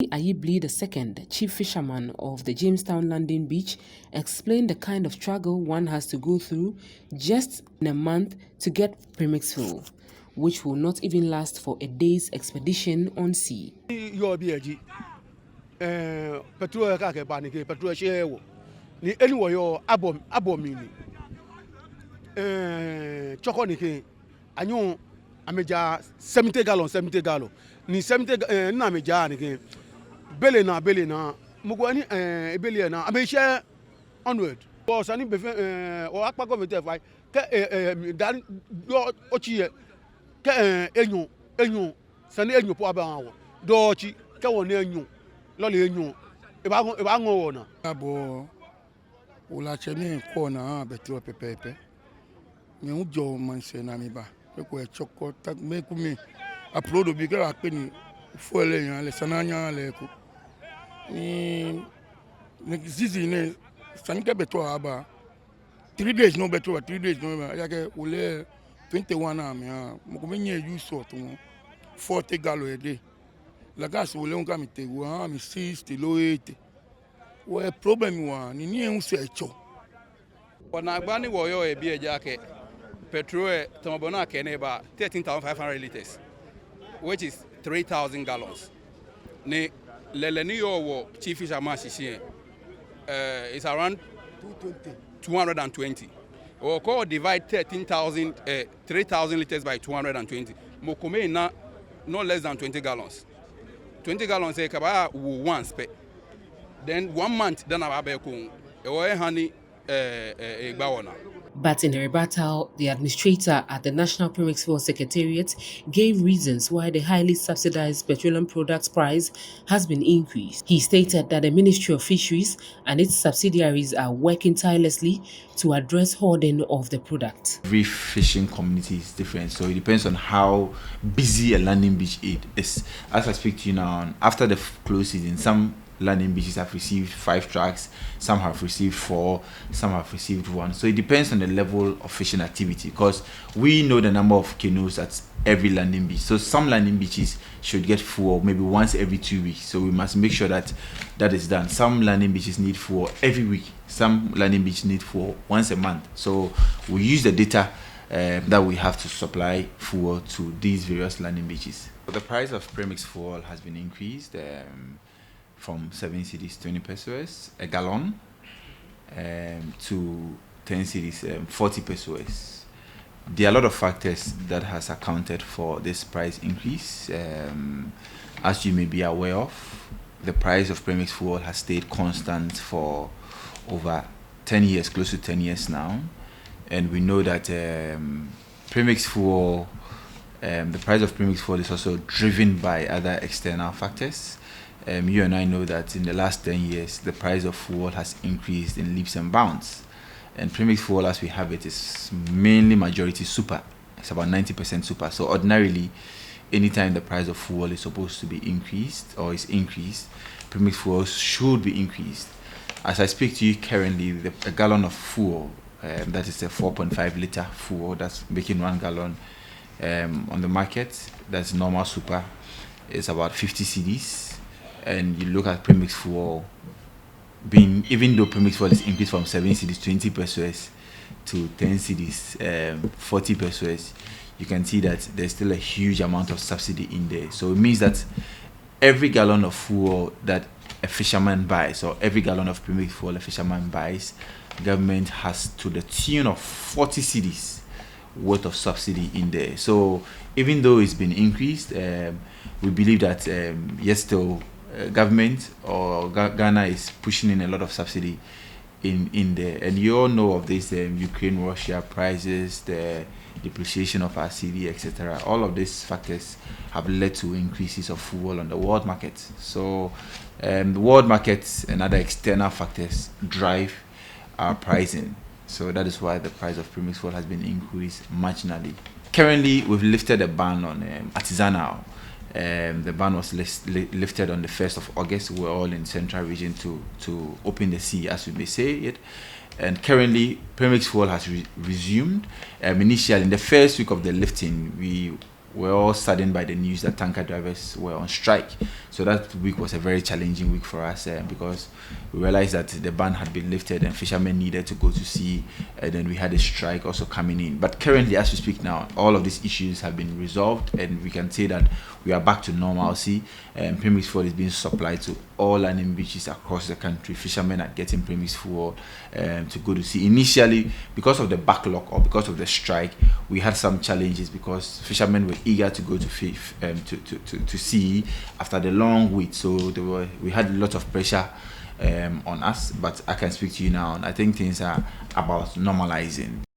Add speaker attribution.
Speaker 1: Ayibli II, chief fisherman of the Jamestown landing beach, explained the kind of struggle one has to go through just in a month to get Premix fuel, which will not even last for a day's expedition on sea.
Speaker 2: Petrol ka ke bani ke petrol shewo ni anyway yo abomini choko ni ke anyo ameja 70 gallon ni 70 na ameja ni ke bele na mugwani bele na amesha 100 o sani be o akpa government fai ke dan ochiye ke enyo sani enyo po aba do chi ke won enyo lole enyo eba ngo wona
Speaker 3: abo ula chene kona betro pepepe me ujo manse na mi ba ko e choko tak me kumi upload bi ka pe ni fuele yan le sananya le ko ni zizi ne sanike betro aba 3 days no betro 3 days no ya ke ule 21 na mi mo ko me nye use to 40 gallon a day la gas ule on ka mi te wa mi 60 lo 80 we problem wa ni ni en se echo
Speaker 4: wana agbani wo yo ebi eja ke petrol tomobona ke ne ba 13,500 liters which is 3,000 gallons ne lele ni yo wo chief fisherman sisi it's around 220 or call divide 3,000 liters by 220 mokome na no less than 20 gallons 20 gallons e kaba once pe then 1 month then ababe ko e honey
Speaker 1: But in a rebuttal, the administrator at the National Premix Fuel Secretariat gave reasons why the highly subsidized petroleum products price has been increased. He stated that the Ministry of Fisheries and its subsidiaries are working tirelessly to address hoarding of the product.
Speaker 5: Every fishing community is different, so it depends on how busy a landing beach is. As I speak to you now, after the close season, some landing beaches have received 5 tracks, some have received 4, some have received 1. So it depends on the level of fishing activity, because we know the number of canoes at every landing beach. So some landing beaches should get full maybe once every 2 weeks. So we must make sure that that is done. Some landing beaches need full every week. Some landing beaches need full once a month. So we use the data that we have to supply fuel to these various landing beaches. The price of Premix fuel has been increased from 7 cedis 20 pesos a gallon to 10 cedis 40 pesos. There are a lot of factors that has accounted for this price increase. As you may be aware of, the price of Premix fuel has stayed constant for over 10 years, close to 10 years now. And we know that Premix fuel, the price of Premix fuel is also driven by other external factors. You and I know that in the last 10 years, the price of fuel has increased in leaps and bounds. And Premix fuel, as we have it, is mainly majority super. It's about 90% super. So ordinarily, anytime the price of fuel is supposed to be increased or is increased, Premix fuel should be increased. As I speak to you currently, a gallon of fuel, that is a 4.5 liter fuel, that's making 1 gallon on the market, that's normal super, it's about 50 cedis. And you look at Premix fuel, even though Premix fuel is increased from 7 cedis 20 pesos to 10 cedis 40 pesos, you can see that there's still a huge amount of subsidy in there. So it means that every gallon of fuel that a fisherman buys, or every gallon of Premix fuel a fisherman buys, government has to the tune of 40 cedis worth of subsidy in there. So even though it's been increased, we believe that yes, still government or Ghana is pushing in a lot of subsidy in there. And you all know of this Ukraine-Russia prices, the depreciation of our cedi, etc. All of these factors have led to increases of fuel on the world market. So the world markets and other external factors drive our pricing. So that is why the price of Premix fuel has been increased marginally. Currently, we've lifted a ban on artisanal. The ban was lifted on the 1st of August. We're all in central region to open the sea, as we may say it. And currently, Premix fuel has resumed. Initially, in the first week of the lifting, we were all saddened by the news that tanker drivers were on strike. So that week was a very challenging week for us because we realized that the ban had been lifted and fishermen needed to go to sea, and then we had a strike also coming in. But currently, as we speak now, all of these issues have been resolved, and we can say that we are back to normalcy. Premix fuel is being supplied to all landing beaches across the country. Fishermen are getting Premix fuel to go to sea. Initially, because of the backlog or because of the strike, we had some challenges because fishermen were eager to go to sea after the long wait. So we had a lot of pressure on us. But I can speak to you now, and I think things are about normalizing.